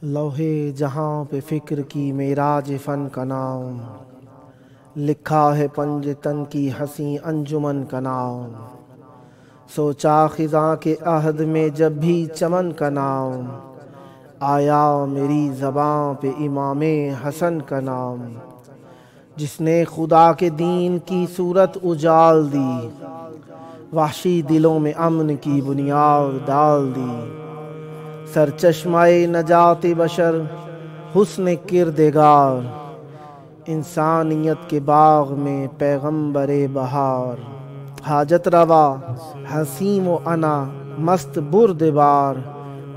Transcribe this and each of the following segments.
لوحے جہاں پہ فکر کی معراج فن کا نام، لکھا ہے پنج تن کی حسین انجمن کا نام۔ سوچا خزاں کے عہد میں جب بھی چمن کا نام، آیا میری زباں پہ امام حسن کا نام۔ جس نے خدا کے دین کی صورت اجال دی، وحشی دلوں میں امن کی بنیاد ڈال دی۔ سرچشمہ نجات بشر حسن کردگار، انسانیت کے باغ میں پیغمبر بہار۔ حاجت روا حسیم و انا مست بردبار،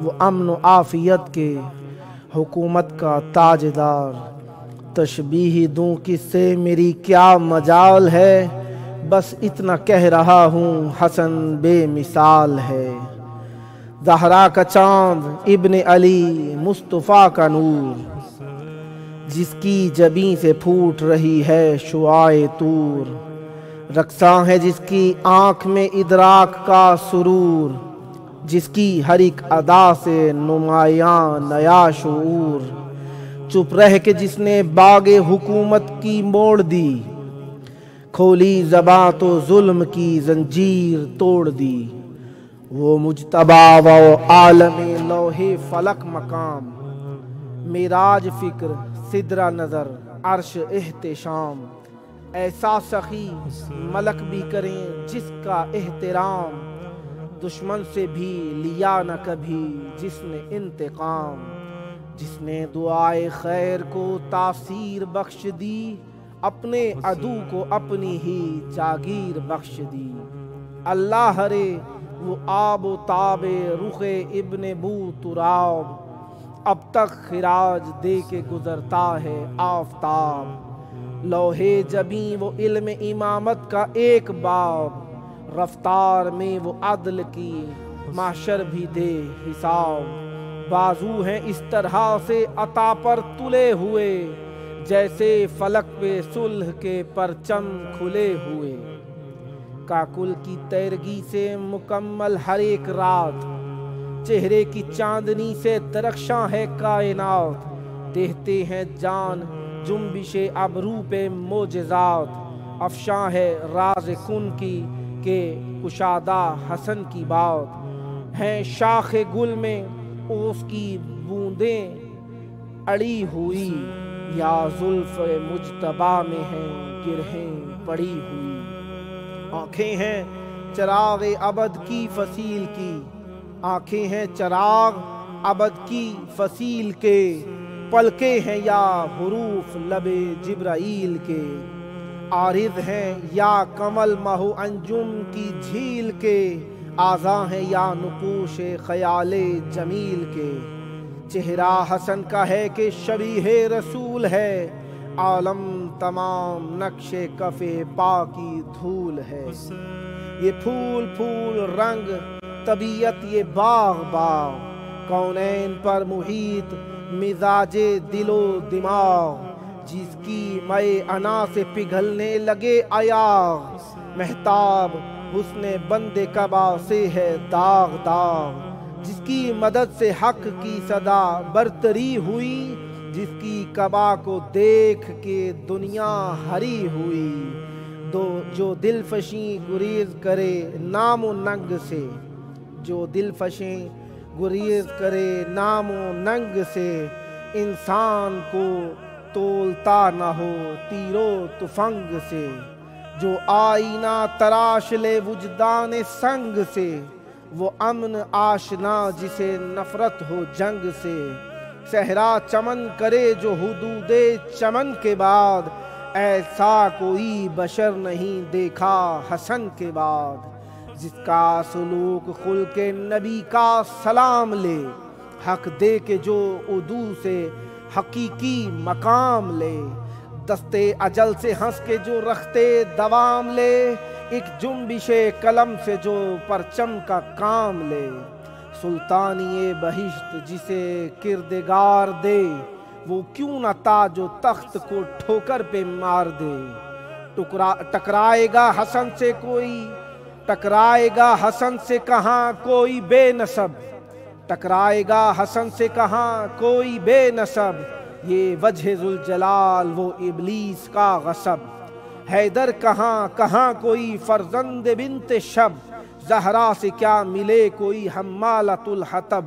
وہ امن و عافیت کے حکومت کا تاجدار۔ تشبیہ دوں کس سے میری کیا مجال ہے، بس اتنا کہہ رہا ہوں حسن بے مثال ہے۔ زہرا کا چاند ابن علی مصطفیٰ کا نور، جس کی جبیں سے پھوٹ رہی ہے شعاع طور۔ رقصاں ہے جس کی آنکھ میں ادراک کا سرور، جس کی ہر ایک ادا سے نمایاں نیا شعور۔ چپ رہ کے جس نے باغ حکومت کی موڑ دی، کھولی زباں تو ظلم کی زنجیر توڑ دی۔ وہ مجتبی و عالم لوح فلک مقام، معراج فکر سدرہ نظر عرش احتشام۔ ایسا سخی ملک بھی کریں جس کا احترام، دشمن سے بھی لیا نہ کبھی جس نے انتقام۔ جس نے دعائے خیر کو تاثیر بخش دی، اپنے عدو کو اپنی ہی جاگیر بخش دی۔ اللہ ہرے وہ آب و تاب رخ ابن بو تراب، اب تک خراج دے کے گزرتا ہے آفتاب۔ لوحے جبیں وہ علم امامت کا ایک باب، رفتار میں وہ عدل کی محشر بھی دے حساب۔ بازو ہیں اس طرح سے عطا پر تلے ہوئے، جیسے فلک پہ صلح کے پرچم کھلے ہوئے۔ کاکل کی تیرگی سے مکمل ہر ایک رات، چہرے کی چاندنی سے درخشاں ہے کائنات۔ دیہتے ہیں جان جنبش ابرو پہ معجزات، افشاں ہے راز کن کی کہ کشادہ حسن کی بات۔ ہیں شاخ گل میں اوس کی بوندیں اڑی ہوئی، یا زلف مجتبی میں ہیں گرہیں پڑی ہوئی۔ آنکھیں ہیں چراغ ابد کی فصیل کی، آنکھیں ہیں چراغ ابد کی فصیل کے۔ پلکیں ہیں یا حروف لب جبرائیل کے، عارض ہیں یا کمل مہو انجم کی جھیل کے۔ اعضاء ہیں یا نقوش خیال جمیل کے۔ چہرہ حسن کا ہے کہ شبیہ رسول ہے، عالم تمام نقش کف پا کی دھول ہے۔ یہ پھول پھول رنگ طبیعت یہ باغ باغ، کونین پر محیط مزاج دل و دماغ۔ جس کی مے انا سے پگھلنے لگے ایاغ، مہتاب حسن بند کعبہ سے ہے داغ داغ۔ جس کی مدد سے حق کی صدا برتری ہوئی، جس کی کعبہ کو دیکھ کے دنیا ہری ہوئی۔ جو دل فشیں گریز کرے نام و ننگ سے، جو دل فشیں گریز کرے نام و ننگ سے، انسان کو تولتا نہ ہو تیر و تفنگ سے۔ جو آئینہ تراش لے وجدان سنگ سے، وہ امن آشنا جسے نفرت ہو جنگ سے۔ صحرا چمن کرے جو حدود چمن کے بعد، ایسا کوئی بشر نہیں دیکھا حسن کے بعد۔ جس کا سلوک خلق نبی کا سلام لے، حق دے کے جو عدو سے حقیقی مقام لے۔ دستے اجل سے ہنس کے جو رختے دوام لے، ایک جنبش قلم سے جو پرچم کا کام لے۔ سلطانی بہشت جسے کردگار دے، وہ کیوں نہ تاج و تخت کو ٹھوکر پہ مار دے۔ ٹکرائے گا حسن سے کوئی، ٹکرائے گا حسن سے کہاں کوئی بے نسب، ٹکرائے گا حسن سے کہاں کوئی بے نسب، یہ وجہ ذوالجلال وہ ابلیس کا غصب۔ حیدر کہاں کہاں کوئی فرزند بنت شب، زہرا سے کیا ملے کوئی حمالۃ الحطب۔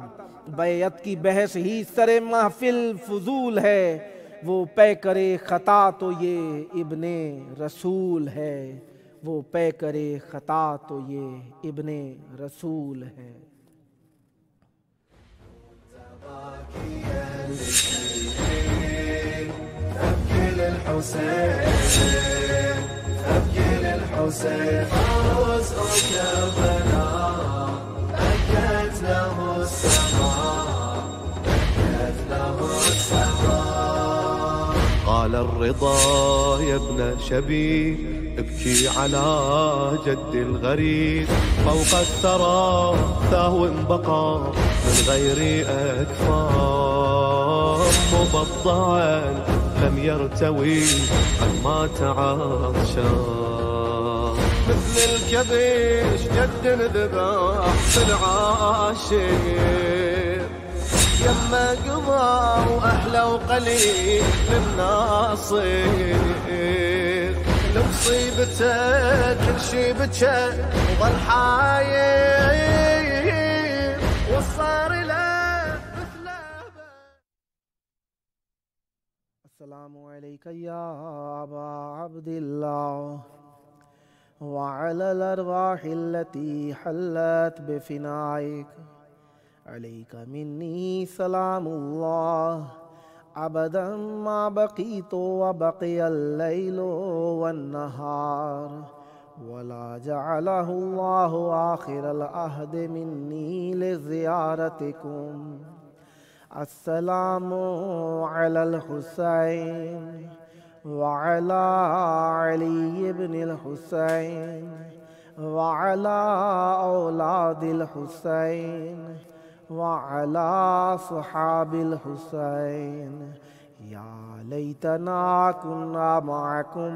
بیعت کی بحث ہی سر محفل فضول ہے، وہ پے کرے خطا تو یہ ابن رسول ہے، وہ پے کرے خطا تو یہ ابن رسول ہے۔ الحسين فوز كربلاء بكت له السماء، بكت له السماء. قال الرضا يا ابن شبيب ابكي على جد الغريب، فوق الثرى ثهو بقى من غير أكفار، مبضعا لم يرتوي قد مات عطشان، مثل الكبش جد ذبح في العاشر، يما قضى وأحلى وقليل للناصر، لمصيبته كل شي بكى وظل حاير، وصار له السلام علیکہ یا ابا عبد اللہ وعلى الارواح التي حلت بفنائك، عليك مني سلام الله ابدا ما بقيت وبقي الليل والنهار، ولا جعله الله آخر العهد مني لزيارتكم. السلام على الحسين وعلى علي بن الحسين وعلى أولاد الحسين وعلى صحاب الحسين، يا ليتنا كنا معكم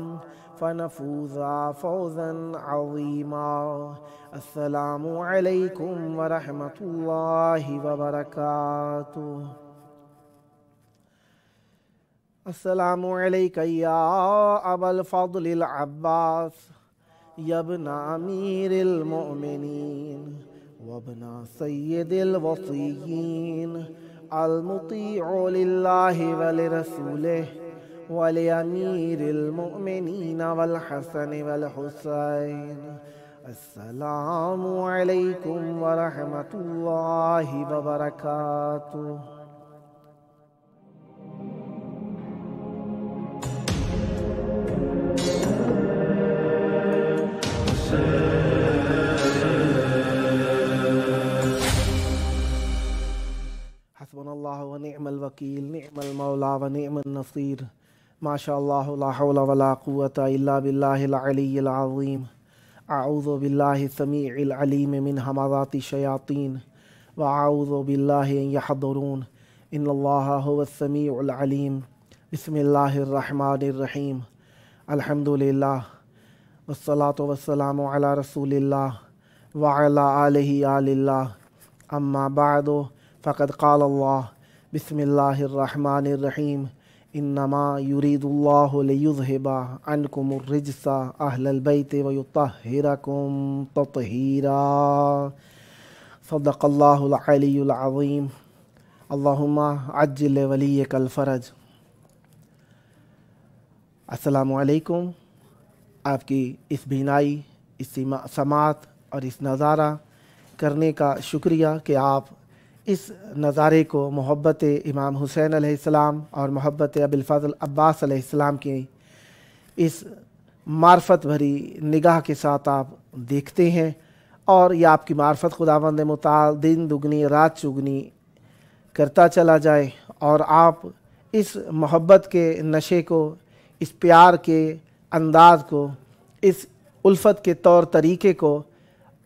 فنفوز فوزا عظيما. السلام عليكم ورحمة الله وبركاته. السلام عليك يا أبا الفضل العباس، يا ابن أمير المؤمنين وابن سيد الوصيين، المطيع لله ولرسوله ولأمير المؤمنين والحسن والحسين. السلام عليكم ورحمة الله وبركاته. حسبنا الله ونعم الوكيل، نعم المولى ونعم النصير، ما شاء الله لا حول ولا قوة إلا بالله العلي العظيم. أعوذ بالله السميع العليم من همزات الشياطين، وأعوذ بالله أن يحضرون، إن الله هو السميع العليم. بسم الله الرحمن الرحيم. الحمد لله والصلاة والسلام على رسول الله وعلى آله آل الله، أما بعد فقد قال الله بسم الله الرحمن الرحيم، إنما يريد الله ليذهب عنكم الرجس أهل البيت ويطهركم تطهيرا. صدق الله العلي العظيم. اللهم عجل لوليك الفرج. السلام علیکم. آپ کی اس بینائی، اس سماعت اور اس نظارہ کرنے کا شکریہ کہ آپ اس نظارے کو محبت امام حسین علیہ السلام اور محبت ابی الفضل عباس علیہ السلام کی اس معرفت بھری نگاہ کے ساتھ آپ دیکھتے ہیں، اور یہ آپ کی معرفت خداوند متعال دن دگنی رات چگنی کرتا چلا جائے، اور آپ اس محبت کے نشے کو، اس پیار کے انداز کو، اس الفت کے طور طریقے کو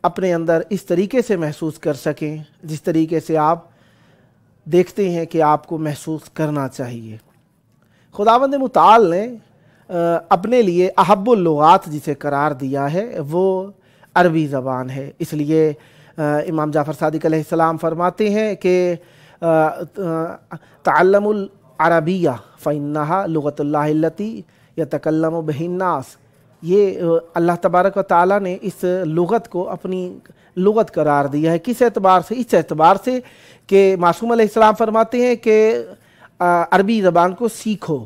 اپنے اندر اس طریقے سے محسوس کر سکیں جس طریقے سے آپ دیکھتے ہیں کہ آپ کو محسوس کرنا چاہیے۔ خداوند متعال نے اپنے لیے احب اللغات جسے قرار دیا ہے وہ عربی زبان ہے، اس لیے इमाम जाफ़र सादिक अलैहिस्सलाम फरमाते हैं कि तअल्लमुल अरबिय्या फ़इन्नहा लुग़तुल्लाहि अल्लती यतकल्लमु बिहिन्नास। ये अल्लाह तबारक व तआला ने इस लुग़त को अपनी लुग़त करार दिया है। किस एतबार से? इस एतबार से कि मासूम अलैहिस्सलाम फरमाते हैं कि अरबी ज़बान को सीखो।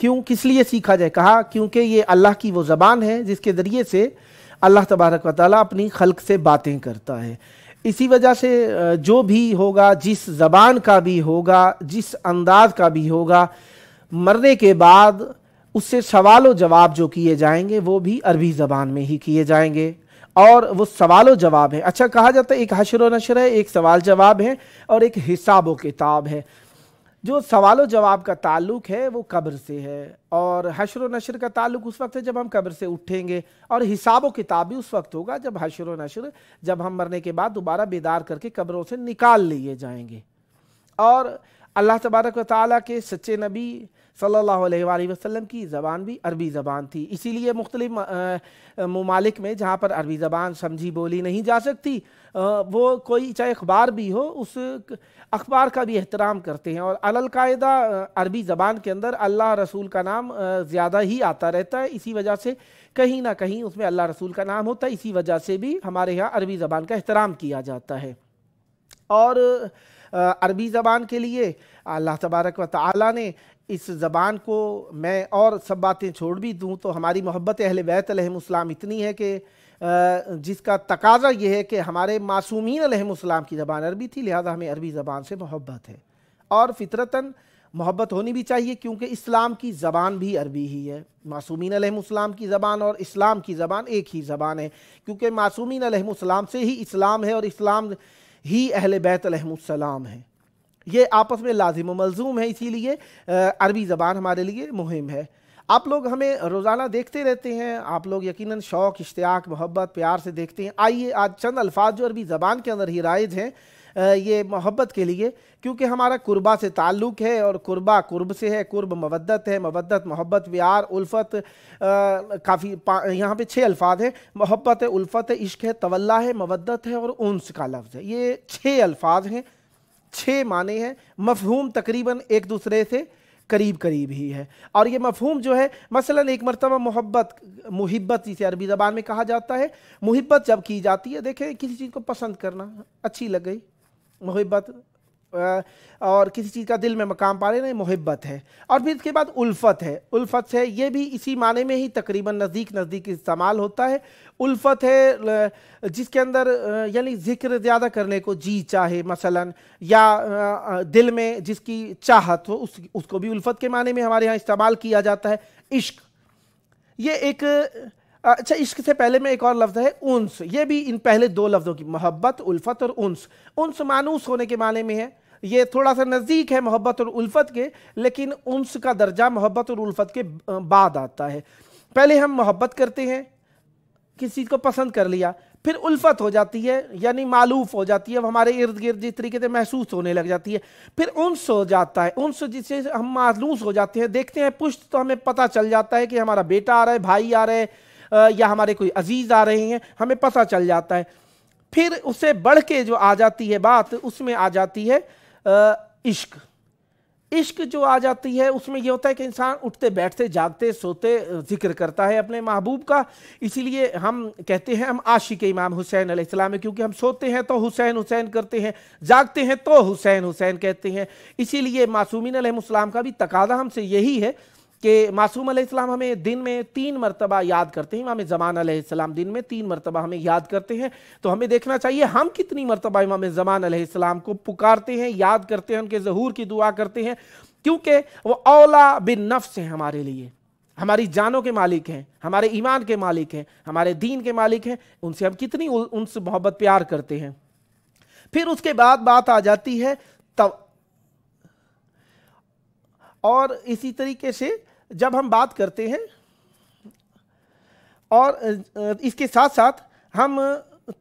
क्यों, किस लिए सीखा जाए? कहा क्योंकि ये अल्लाह की वो ज़बान है जिसके ज़रिए से अल्लाह तबारक व तआला अपनी खल्क से बातें करता है। इसी वजह से जो भी होगा, जिस ज़बान का भी होगा, जिस अंदाज का भी होगा, मरने के बाद उससे सवाल व जवाब जो किए जाएंगे वो भी अरबी ज़बान में ही किए जाएंगे। और वो सवाल व जवाब है। अच्छा, कहा जाता है एक हश्र व नश्र है, एक सवाल जवाब है और एक हिसाब व किताब है। जो सवाल व जवाब का ताल्लुक है वो कब्र से है, और हश्र व नश्र का ताल्लुक उस वक्त है जब हम कब्र से उठेंगे, और हिसाब व किताब भी उस वक्त होगा जब हश्र व नश्र, जब हम मरने के बाद दोबारा बेदार करके कब्रों से निकाल लिए जाएंगे। और अल्लाह तबारक व तआला के सच्चे नबी सल्लल्लाहु अलैहि वसल्लम की ज़बान भी अरबी ज़बान थी। इसीलिए मुख्तलिफ ममालिक में जहाँ पर अरबी ज़बान समझी बोली नहीं जा सकती, वो कोई चाहे अखबार भी हो उस अखबार का भी एहतराम करते हैं। और अलल कायदा अरबी ज़बान के अंदर अल्लाह रसूल का नाम ज़्यादा ही आता रहता है। इसी वजह से कहीं ना कहीं उसमें अल्लाह रसूल का नाम होता है। इसी वजह से भी हमारे यहाँ अरबी ज़बान का एहतराम किया जाता है। और अरबी ज़बान के लिए अल्लाह तबारक व तआला ने इस ज़बान को, मैं और सब बातें छोड़ भी दूँ तो हमारी मोहब्बत अहले बैत अलैहिमुस्सलाम इतनी है कि जिसका तकाज़ा ये है कि हमारे मासूमीन अलैहिमुस्सलाम की ज़बान अरबी थी, लिहाजा हमें अरबी ज़बान से मोहब्बत है। और फितरतन मोहब्बत होनी भी चाहिए, क्योंकि इस्लाम की ज़बान भी अरबी ही है। मासूमीन अलैहिमुस्सलाम की ज़बान और इस्लाम की ज़बान एक ही ज़बान है, क्योंकि मासूमीन अलैहिमुस्सलाम से ही इस्लाम है और इस्लाम ही अहले बैत अलैहिमुस्सलाम है। ये आपस में लाजिम व मलजूम है, इसीलिए अरबी ज़बान हमारे लिए मुहिम है। आप लोग हमें रोज़ाना देखते रहते हैं, आप लोग यकीनन शौक़, इश्तियाक, मोहब्बत, प्यार से देखते हैं। आइए आज चंद अल्फाज जो अरबी ज़बान के अंदर ही राइज हैं, ये मोहब्बत के लिए, क्योंकि हमारा कुर्बा से ताल्लुक़ है, और कुर्बा कुर्ब से है, कुर्ब मवद्दत है, मवद्दत मोहब्बत, प्यार, उल्फ़त, काफ़ी यहाँ पे 6 अल्फाज हैं। मोहब्बत है, उल्फ़त है, इश्क है, तवल्ला है, मवद्दत है और उन्स का लफ्ज़ है। ये 6 अल्फाज हैं, 6 माने हैं। मफ़हूम तकरीबन एक दूसरे से करीब करीब ही है। और ये मफ़हूम जो है, मसलन एक मरतबा मोहब्बत, मुहिब्बत जिसे अरबी ज़बान में कहा जाता है, मुहिब्बत जब की जाती है, देखें किसी चीज़ को पसंद करना, अच्छी लग गई मुहिब्बत, और किसी चीज़ का दिल में मकाम पा लेना, मुहिब्बत है। और फिर इसके बाद उल्फ़त है। उल्फ़त है, ये भी इसी माने में ही तकरीबन नज़दीक इस्तेमाल होता है। उल्फ़त है जिसके अंदर यानी ज़िक्र ज़्यादा करने को जी चाहे मसलन, या दिल में जिसकी चाहत हो, उसको भी उल्फ़त के माने में हमारे यहाँ इस्तेमाल किया जाता है। इश्क, ये एक, अच्छा इश्क से पहले में एक और लफ्ज़ है उन्स। ये भी इन पहले 2 लफ्ज़ों की, मोहब्बत, उल्फ़त और उन्स। उन्स मानूस होने के माने में है, ये थोड़ा सा नज़दीक है मोहब्बत और उल्फ़त के, लेकिन उन्स का दर्जा मोहब्बत और उल्फ़त के बाद आता है। पहले हम मोहब्बत करते हैं, किसी चीज़ को पसंद कर लिया, फिर उल्फ़त हो जाती है, यानी मालूफ हो जाती है, वो हमारे इर्द गिर्द जिस तरीके से महसूस होने लग जाती है। फिर उन्स हो जाता है, उन्स जिससे हम मालूस हो जाते हैं, देखते हैं पुष्ट तो हमें पता चल जाता है कि हमारा बेटा आ रहा है, भाई आ रहा है, या हमारे कोई अजीज़ आ रहे हैं, हमें पता चल जाता है। फिर उससे बढ़ के जो आ जाती है बात, उसमें आ जाती है इश्क। इश्क जो आ जाती है उसमें यह होता है कि इंसान उठते बैठते जागते सोते जिक्र करता है अपने महबूब का। इसीलिए हम कहते हैं हम आशिक इमाम हुसैन अलैहिस्सलाम है, क्योंकि हम सोते हैं तो हुसैन हुसैन करते हैं, जागते हैं तो हुसैन हुसैन कहते हैं। इसीलिए मासूमीन अलैहिस्सलाम का भी तकाज़ा हमसे यही है कि मासूम अलैहिस्सलाम हमें दिन में 3 मरतबा याद करते हैं। इमाम ज़मान अलैहिस्सलाम दिन में 3 मरतबा हमें याद करते हैं। तो हमें देखना चाहिए हम कितनी मरतबा इमाम ज़मान अलैहिस्सलाम को पुकारते हैं, याद करते हैं, उनके ज़हूर की दुआ करते हैं, क्योंकि वो औला बिन नफ्स हैं हमारे लिए, हमारी जानों के मालिक हैं, हमारे ईमान के मालिक हैं, हमारे दीन के मालिक हैं। उनसे हम कितनी उनसे मोहब्बत प्यार करते हैं। फिर उसके बाद बात आ जाती है तब, और इसी तरीके से जब हम बात करते हैं, और इसके साथ साथ हम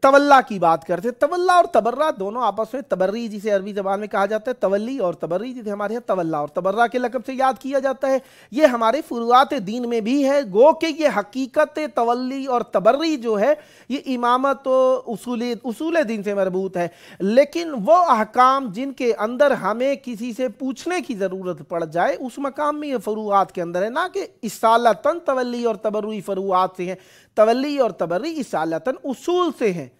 तवल्ला की बात करते हैं। तवल्ला और तबर्रा दोनों आपस में, तबर्री जिसे अरबी ज़बान में कहा जाता है, तवल्ली, और तबर्री जिसे हमारे यहाँ तवल्ला और तबर्रा के लक़ब से याद किया जाता है। ये हमारे फ़ुरूआत दीन में भी है। गो कि ये हकीकत तवल्ली और तबर्री जो है ये इमामत और उसूल दीन से मरबूत है, लेकिन वो अहकाम जिनके अंदर हमें किसी से पूछने की ज़रूरत पड़ जाए उस मकाम में ये फ़ुरूआत के अंदर है, ना कि इसालतन तवल्ली और तबर्री फ़ुरूआत से हैं। तवल्ली और तबर्री इसालतन उसूल से हैं,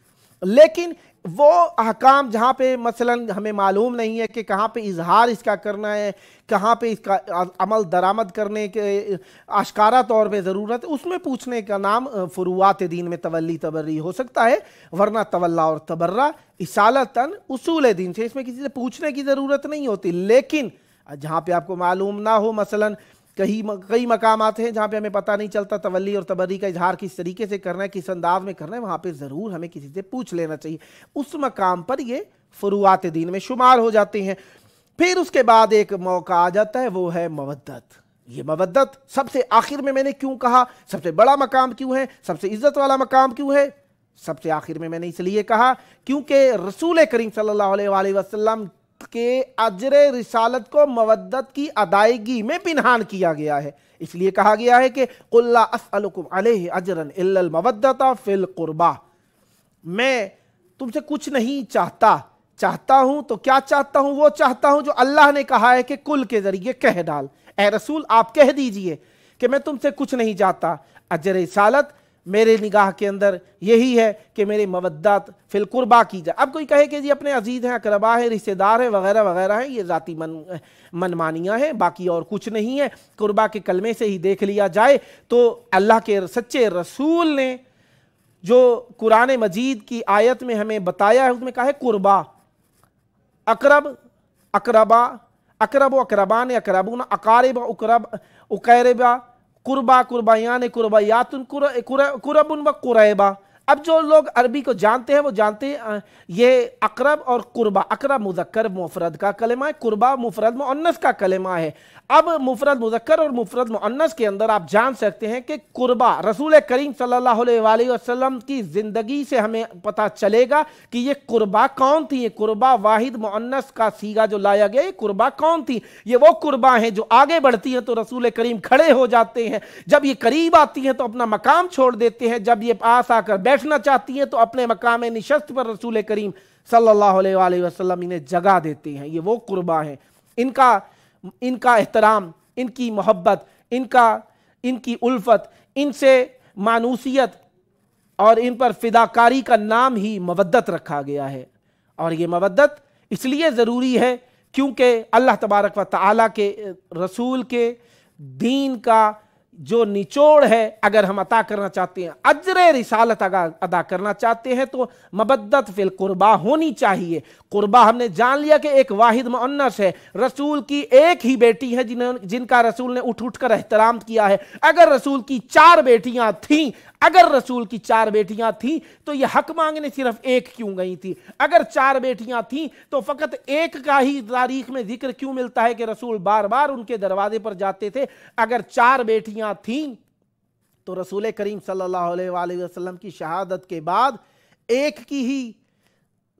लेकिन वो अहकाम जहाँ पे मसलन हमें मालूम नहीं है कि कहाँ पे इजहार इसका करना है, कहाँ पे इसका अमल दरामद करने के आश्कारा तौर पे ज़रूरत है, उसमें पूछने का नाम फ़ुरूआत दीन में तवल्ली तबर्री हो सकता है। वरना तवल्ला और तबर्रा इसालतन उसूल दीन से, इसमें किसी से पूछने की ज़रूरत नहीं होती। लेकिन जहाँ पे आपको मालूम ना हो, मसलन कई मकाम आते हैं जहाँ पे हमें पता नहीं चलता तवल्ली और तबर्री का इजहार किस तरीके से करना है, किस अंदाज में करना है, वहाँ पे ज़रूर हमें किसी से पूछ लेना चाहिए। उस मकाम पर ये फ़ुरूआत दीन में शुमार हो जाते हैं। फिर उसके बाद एक मौका आ जाता है, वो है मवद्दत। ये मवद्दत सबसे आखिर में मैंने क्यों कहा, सबसे बड़ा मकाम क्यों है, सबसे इज्जत वाला मकाम क्यों है? सबसे आखिर में मैंने इसलिए कहा क्योंकि रसूल करीम सल्लल्लाहु अलैहि वसल्लम के अजर रिसालत को मवद्दत की अदायगी में पिनहान किया गया है। इसलिए कहा गया है कि कुल ला अस्अलुकुम अलैहि अजरन इल्लल मवद्दता फिल कुर्बा, मैं तुमसे कुछ नहीं चाहता हूं तो क्या चाहता हूं? वो चाहता हूं जो अल्लाह ने कहा है कि कुल के जरिए कह डाल, ए रसूल आप कह दीजिए कि मैं तुमसे कुछ नहीं चाहता। अजर रिसालत मेरे निगाह के अंदर यही है कि मेरे मवद्दत फिल कुर्बा की जाए। अब कोई कहे कि जी अपने अजीज हैं, अकरबा है, रिश्तेदार है, वगैरह वगैरह हैं, ये ज़ाती मनमानियाँ हैं, बाकी और कुछ नहीं है। कुर्बा के कलमे से ही देख लिया जाए तो अल्लाह के सच्चे रसूल ने जो कुरान मजीद की आयत में हमें बताया है उसमें कहा है कुर्बा, अकरब, अकरबा, अकरब अकरबान अकरबून, अकारिब उकरब उकैरबा, कुर्बा कुर्बायान कुर्बायातुन कुरबुन व कुरैबा। अब जो लोग अरबी को जानते हैं वो जानते हैं ये अकरब और कुर्बा, अकरब मुज़क्कर मुफरद का कलमा है, कुर्बा मुफरद मुअन्नस का कलमा है। अब मुफरद मुज़क्कर और मुफरद मुअन्नस के अंदर आप जान सकते हैं कि कुर्बा रसूल करीम सल्लल्लाहु अलैहि वसल्लम की ज़िंदगी से हमें पता चलेगा कि ये कुर्बा कौन थी। ये कुर्बा वाहिद मुअन्नस का सीगा जो लाया गया, ये कुर्बा कौन थी? ये वो कुर्बा हैं जो आगे बढ़ती हैं तो रसूल करीम खड़े हो जाते हैं, जब ये करीब आती हैं तो अपना मकाम छोड़ देते हैं, जब ये पास आकर बैठना चाहती हैं तो अपने मकाम निशस्त पर रसूल करीम सल्लल्लाहु अलैहि वसल्लम इन्हें जगह देते हैं। ये वो कुर्बा हैं। इनका एहतराम, इनकी मोहब्बत, इनकी उल्फत, इनसे मानूसियत और इन पर फिदाकारी का नाम ही मवद्दत रखा गया है। और ये मवद्दत इसलिए ज़रूरी है क्योंकि अल्लाह तबारक व तआला के रसूल के दीन का जो निचोड़ है, अगर हम अता करना चाहते हैं, अजर रिसालत अदा करना चाहते हैं तो मवद्दत फिल कुर्बा होनी चाहिए। कुर्बा हमने जान लिया कि एक वाहिद मुअन्नस है, रसूल की एक ही बेटी है जिनका रसूल ने उठ कर एहतराम किया है। अगर रसूल की चार बेटियां थीं, अगर रसूल की चार बेटियां थीं तो ये हक मांगने सिर्फ एक क्यों गई थी? अगर चार बेटियां थीं तो फकत एक का ही तारीख में जिक्र क्यों मिलता है कि रसूल बार बार उनके दरवाजे पर जाते थे? अगर चार बेटियां थीं तो रसूल करीम सल्लल्लाहु अलैहि वसल्लम की शहादत के बाद एक की ही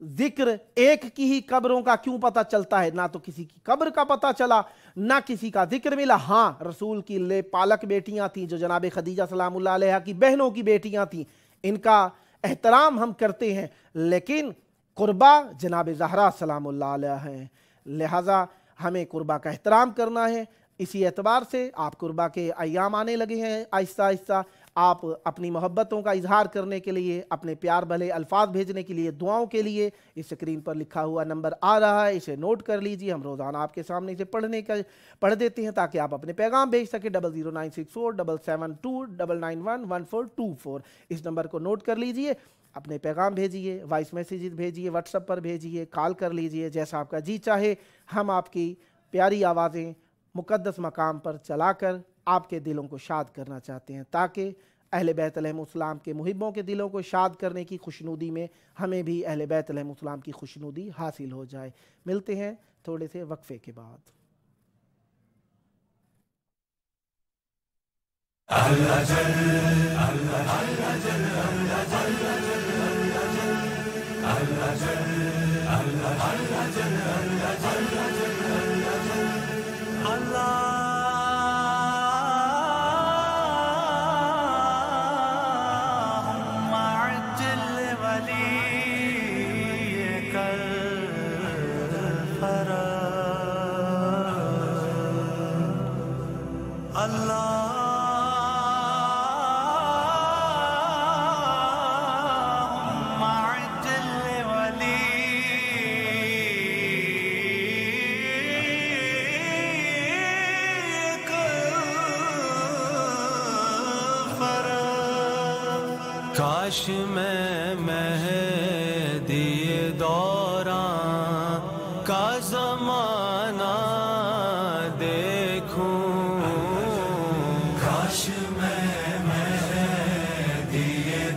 जिक्र, एक की ही कब्रों का क्यों पता चलता है? ना तो किसी की कब्र का पता चला, ना किसी का जिक्र मिला। हाँ, रसूल की ले पालक बेटियां थीं जो जनाब खदीजा सलामुल्लाह अलैहा की बहनों की बेटियां थीं, इनका एहतराम हम करते हैं, लेकिन कुर्बा जनाब ज़हरा सलामुल्लाह अलैहा हैं, लिहाजा हमें कुर्बा का एहतराम करना है। इसी एतबार से आप कुर्बा के अय्याम आने लगे हैं आहिस्ता आहिस्ता। आप अपनी मोहब्बतों का इजहार करने के लिए, अपने प्यार भले अल्फाज भेजने के लिए, दुआओं के लिए इस स्क्रीन पर लिखा हुआ नंबर आ रहा है, इसे नोट कर लीजिए। हम रोज़ाना आपके सामने इसे पढ़ देते हैं ताकि आप अपने पैगाम भेज सकें। 009647729911424 इस नंबर को नोट कर लीजिए। अपने पैगाम भेजिए, वॉइस मैसेजेस भेजिए, व्हाट्सएप पर भेजिए, कॉल कर लीजिए, जैसा आपका जी चाहे। हम आपकी प्यारी आवाज़ें मुक़द्दस मकाम पर चलाकर आपके दिलों को शाद करना चाहते हैं ताकि अहले बैत अलैहिमुस्सलाम के मुहिब्बों के दिलों को शाद करने की खुशनुदी में हमें भी अहले बैत अलैहिमुस्सलाम की खुशनुदी हासिल हो जाए। मिलते हैं थोड़े से वक्फे के बाद। अल अजल, अल अजल, अल अजल, अल अजल, अल अजल। کاش میں مہدی دوران کا زمانہ دیکھوں، کاش میں مہدی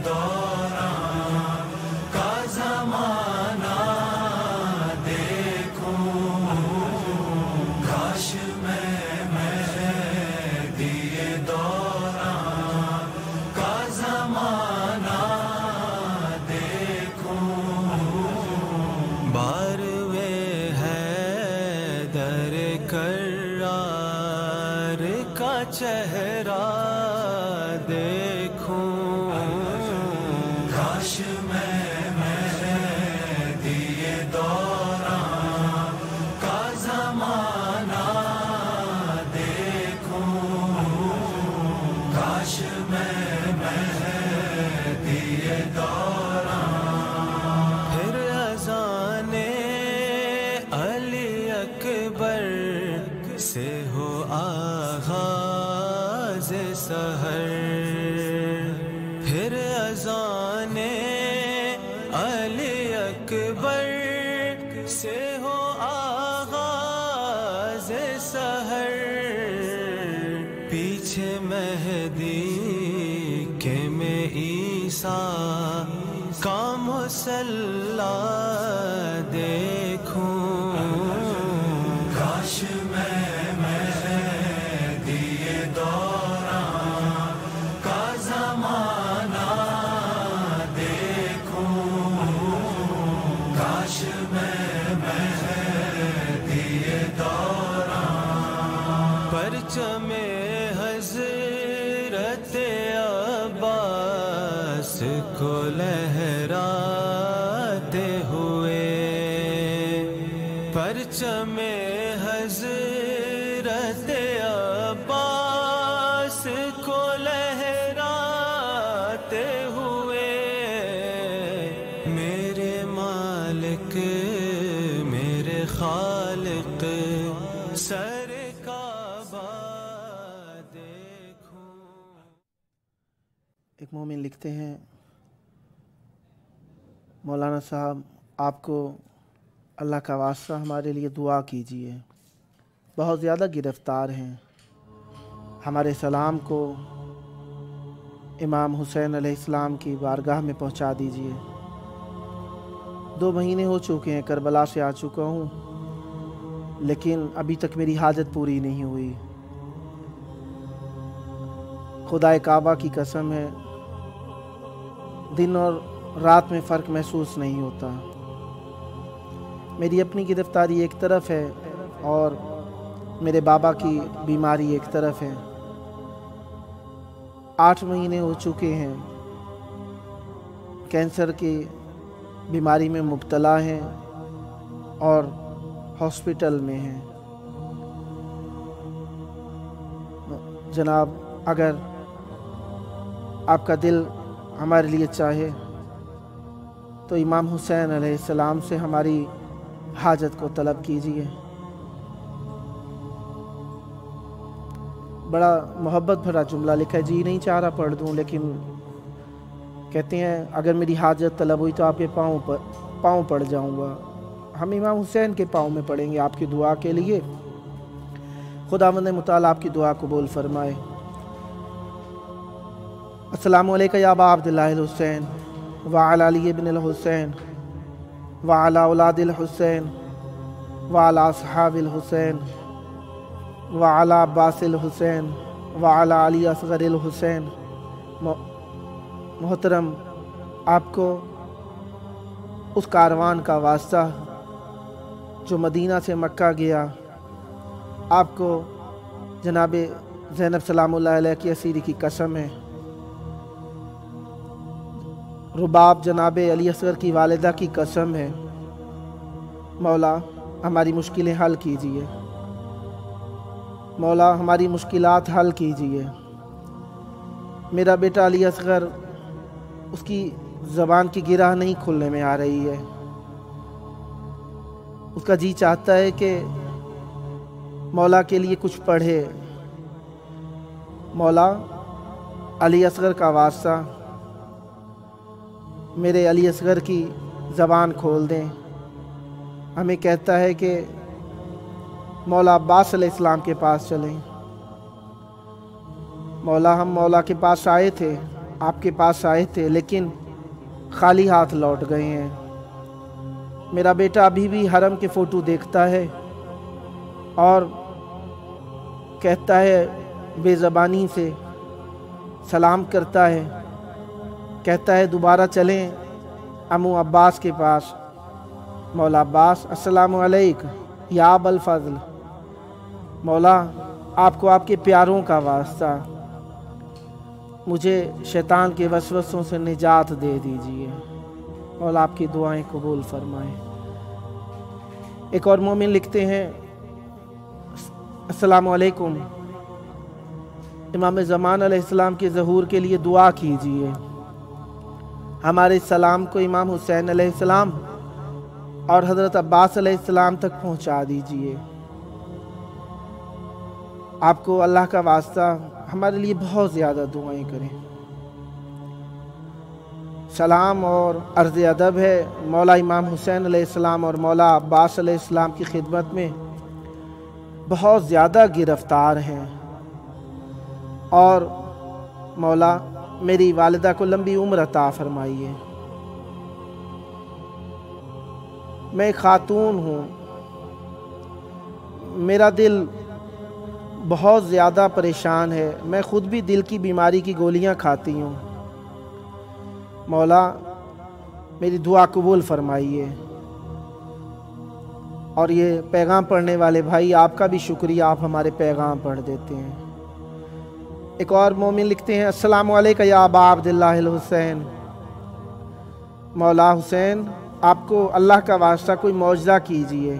دوران کا زمانہ دیکھوں، کاش میں مہدی دوران کا زمانہ چہرہ دیکھوں، کاش میں مہدی دوران کا زمانہ دیکھوں، کاش میں مہدی دوران پھر اذان علی اکبر سے ہو آغاز سحر، پھر اذان علی اکبر سے ہو آغاز سحر، پیچھے مہدی کے میں عیسیٰ کا مصلی دیکھوں، کاش میں پرچم حضرت عباس کو لہراتے ہوئے، پرچم حضرت عباس کو لہراتے ہوئے، میرے مالک میرے خالق سر کعبہ دیکھوں۔ ایک مومن لکھتے ہیں، مولانا صاحب آپ کو اللہ کا واسطہ ہمارے لیے دعا کیجیے، بہت زیادہ گرفتار ہیں، ہمارے سلام کو امام حسین علیہ السلام کی بارگاہ میں پہنچا دیجیے۔ 2 مہینے ہو چکے ہیں، کربلا سے آ چکا ہوں، لیکن ابھی تک میری حاجت پوری نہیں ہوئی۔ خدائے کعبہ کی قسم ہے، دن اور رات میں فرق محسوس نہیں ہوتا۔ میری اپنی گرفتاری ایک طرف ہے اور میرے بابا کی بیماری ایک طرف ہے۔ 8 مہینے ہو چکے ہیں، کینسر کی بیماری میں مبتلا ہیں اور ہاسپٹل میں ہیں۔ جناب، اگر آپ کا دل ہمارے لیے چاہے تو امام حسین علیہ السلام سے ہماری حاجت کو طلب کیجیے۔ بڑا محبت بھرا جملہ لکھا ہے، جی نہیں چاہ رہا پڑھ دوں، لیکن کہتے ہیں اگر میری حاجت طلب ہوئی تو آپ کے پاؤں پڑ جاؤں گا۔ ہم امام حسین کے پاؤں میں پڑیں گے آپ کی دعا کے لیے۔ خداوند متعال آپ کی دعا قبول فرمائے۔ السلام علیکم یا ابا عبداللہ الحسین وعلی علی ابن الحسین وعلی اولاد الحسین وعلی اصحاب الحسین وعلی عباس الحسین وعلی علی اصغر الحسین۔ محترم، آپ کو اس کاروان کا واسطہ جو مدینہ سے مکہ گیا، آپ کو جناب زینب سلام اللہ علیہ کی اسیری کی قسم ہے، رباب جناب علی اصغر کی والدہ کی قسم ہے، مولا ہماری مشکلیں حل کیجیے، مولا ہماری مشکلات حل کیجیے۔ میرا بیٹا علی اصغر، اس کی زبان کی گرہ نہیں کھلنے میں آ رہی ہے، اس کا جی چاہتا ہے کہ مولا کے لیے کچھ پڑھے۔ مولا علی اصغر کا واسطہ میرے علی اصغر کی زبان کھول دیں۔ ہمیں کہتا ہے کہ مولا عباس علیہ السلام کے پاس چلیں۔ مولا ہم مولا کے پاس آئے تھے، آپ کے پاس آئے تھے، لیکن خالی ہاتھ لوٹ گئے ہیں۔ میرا بیٹا ابھی بھی حرم کے فوٹو دیکھتا ہے اور کہتا ہے، بے زبانی سے سلام کرتا ہے، کہتا ہے دوبارہ چلیں امو عباس کے پاس۔ مولا عباس السلام علیکم یا ابا الفضل، مولا آپ کو آپ کے پیاروں کا واسطہ مجھے شیطان کے وسوسوں سے نجات دے دیجیے، مولا آپ کی دعائیں قبول فرمائیں۔ ایک اور مومن لکھتے ہیں، السلام علیکم، امام زمان علیہ السلام کے ظہور کے لیے دعا کیجیے، ہمارے سلام کو امام حسین علیہ السلام اور حضرت عباس علیہ السلام تک پہنچا دیجیے۔ آپ کو اللہ کا واسطہ ہمارے لیے بہت زیادہ دعائیں کریں۔ سلام اور عرض ادب ہے، مولا امام حسین علیہ السلام اور مولا عباس علیہ السلام کی خدمت میں بہت زیادہ گرفتار ہیں، اور مولا میری والدہ کو لمبی عمر عطا فرمائیے۔ میں ایک خاتون ہوں، میرا دل بہت زیادہ پریشان ہے، میں خود بھی دل کی بیماری کی گولیاں کھاتی ہوں، مولا میری دعا قبول فرمائیے۔ اور یہ پیغام پڑھنے والے بھائی، آپ کا بھی شکریہ، آپ ہمارے پیغام پڑھ دیتے ہیں۔ ایک اور مومن لکھتے ہیں، السلام علیکم یا ابا عبداللہ الحسین، مولا حسین آپ کو اللہ کا واسطہ کوئی معجزہ کیجیے،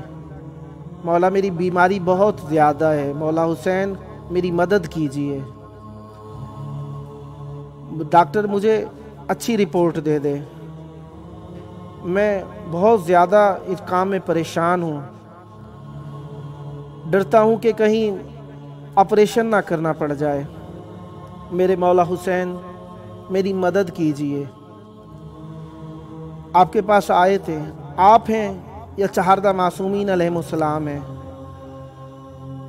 مولا میری بیماری بہت زیادہ ہے، مولا حسین میری مدد کیجیے، ڈاکٹر مجھے اچھی رپورٹ دے دے، میں بہت زیادہ اس کام میں پریشان ہوں، ڈرتا ہوں کہ کہیں آپریشن نہ کرنا پڑ جائے، میرے مولا حسین میری مدد کیجیے۔ آپ کے پاس آئے تھے، آپ ہیں یا چہاردہ معصومین علیہ السلام ہیں،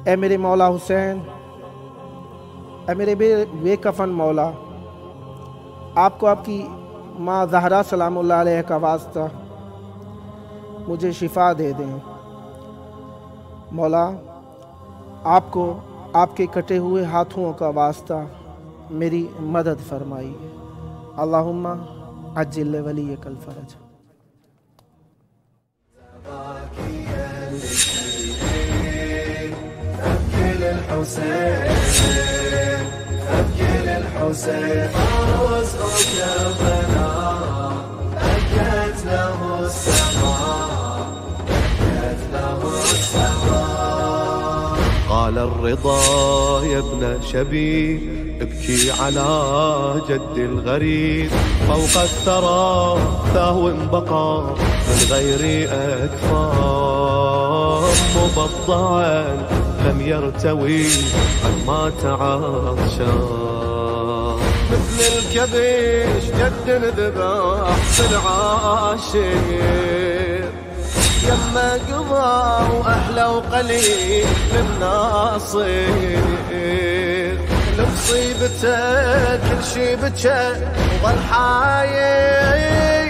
اے میرے مولا حسین، اے میرے بے کفن مولا، آپ کو آپ کی ماں زہرا سلام اللہ علیہ کا واسطہ مجھے شفا دے دیں، مولا آپ کو آپ کے کٹے ہوئے ہاتھوں کا واسطہ میری مدد فرمائیے، اللہم عجل ولیک الفرج۔ قال الرضا يا ابن شبيب ابكي على جد الغريب فوق الثرى ثهو بقى من غير أكفار مبضعا لم يرتوي عما تعاشر مثل الكبش جد ذبح في العاشر يما قضى وأحلى وقليل من ناصر لمصيبته كل شي بكى وظل حاير